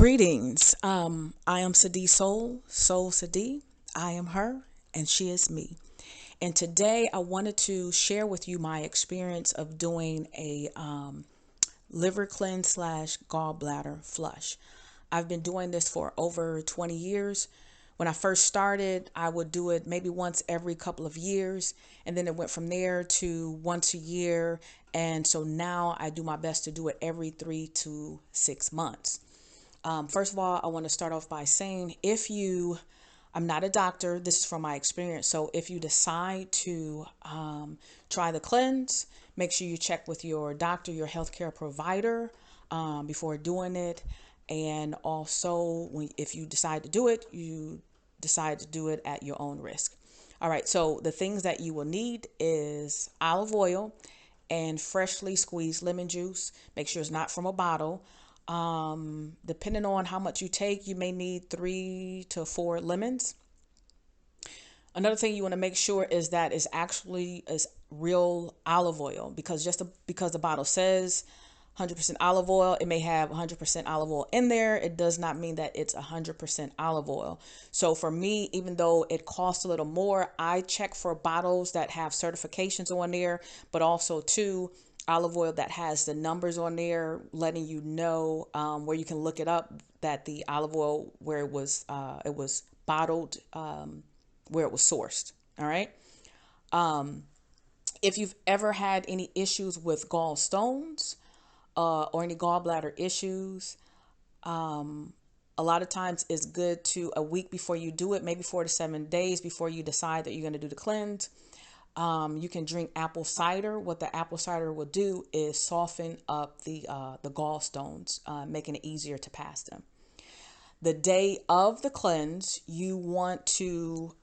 Greetings. I am Sadi Soul Sadi. I am her, and she is me. And today I wanted to share with you my experience of doing a liver cleanse slash gallbladder flush. I've been doing this for over 20 years. When I first started, I would do it maybe once every couple of years, and then it went from there to once a year. And so now I do my best to do it every 3 to 6 months. First of all, I want to start off by saying I'm not a doctor, this is from my experience. So if you decide to try the cleanse, make sure you check with your doctor, your healthcare provider before doing it. And also, if you decide to do it, you decide to do it at your own risk. All right, so the things that you will need is olive oil and freshly squeezed lemon juice. Make sure it's not from a bottle. Depending on how much you take, you may need 3 to 4 lemons. Another thing you want to make sure is that it's actually is real olive oil, because because the bottle says 100% olive oil, it may have 100% olive oil in there. It does not mean that it's 100% olive oil. So for me, even though it costs a little more, I check for bottles that have certifications on there, but also too, olive oil that has the numbers on there letting you know where you can look it up, that the olive oil where it was bottled, where it was sourced. All right. If you've ever had any issues with gallstones or any gallbladder issues, a lot of times it's good to, a week before you do it, maybe 4 to 7 days before you decide that you're going to do the cleanse, you can drink apple cider. What the apple cider will do is soften up the gallstones, making it easier to pass them. The day of the cleanse, you want to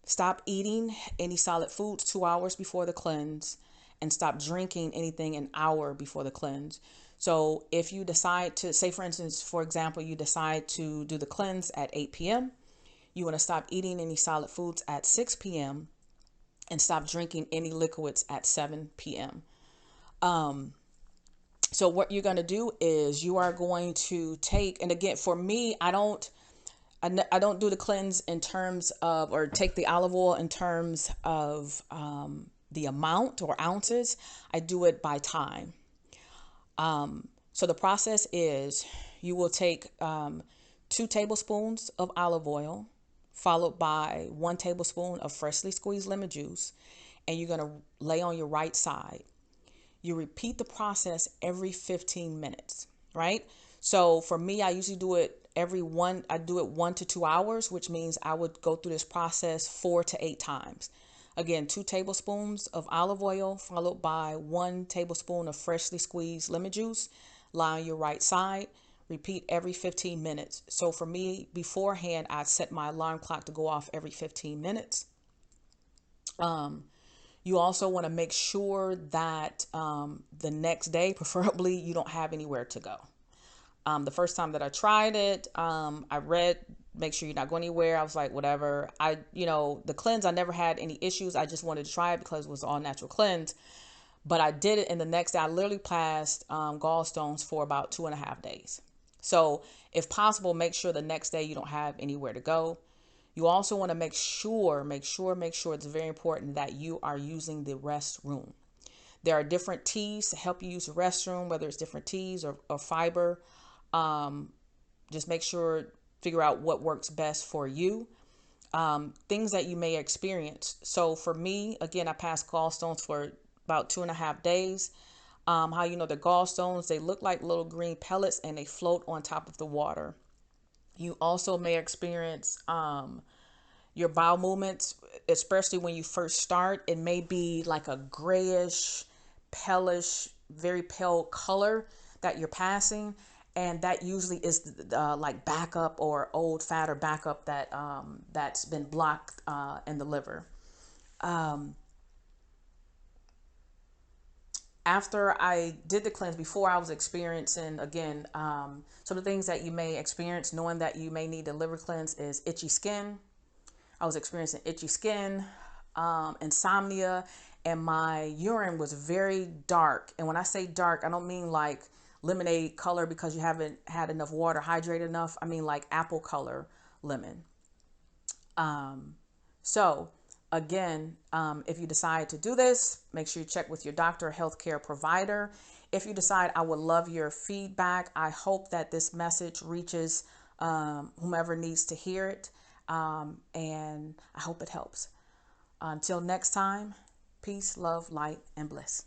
stop eating any solid foods 2 hours before the cleanse, and stop drinking anything an hour before the cleanse. So if you decide to, say for instance, for example, you decide to do the cleanse at 8 p.m., you want to stop eating any solid foods at 6 p.m. and stop drinking any liquids at 7 p.m. So what you're going to do is you are going to take, and again, for me, I don't do the cleanse in terms of, or take the olive oil in terms of the amount or ounces. I do it by time. So the process is you will take 2 tablespoons of olive oil, followed by 1 tablespoon of freshly squeezed lemon juice, and you're going to lay on your right side. You repeat the process every 15 minutes, right? So for me, I usually do it I do it 1 to 2 hours, which means I would go through this process 4 to 8 times. Again, 2 tablespoons of olive oil, followed by 1 tablespoon of freshly squeezed lemon juice. Lie on your right side. Repeat every 15 minutes. So for me, beforehand, I set my alarm clock to go off every 15 minutes. You also want to make sure that the next day, preferably, you don't have anywhere to go. The first time that I tried it, I read, make sure you're not going anywhere. I was like, whatever. The cleanse, I never had any issues. I just wanted to try it because it was all natural cleanse. But I did it, and the next day I literally passed gallstones for about 2.5 days. So if possible, make sure the next day you don't have anywhere to go. You also want to make sure it's very important that you are using the restroom. There are different teas to help you use the restroom, whether it's different teas or fiber. Just make sure, figure out what works best for you. Things that you may experience. So for me, again, I passed gallstones for about 2.5 days. How you know the gallstones, they look like little green pellets and they float on top of the water. You also may experience your bowel movements, especially when you first start. It may be like a grayish, palish, very pale color that you're passing. And that usually is like backup or old fat or backup that's been blocked in the liver. After I did the cleanse, before I was experiencing, again, some of the things that you may experience knowing that you may need a liver cleanse is itchy skin. I was experiencing itchy skin, insomnia, and my urine was very dark. And when I say dark, I don't mean like lemonade color because you haven't had enough water, hydrated enough. I mean like apple color lemon. So again, if you decide to do this, make sure you check with your doctor or healthcare provider. If you decide, I would love your feedback. I hope that this message reaches whomever needs to hear it. And I hope it helps. Until next time, peace, love, light, and bliss.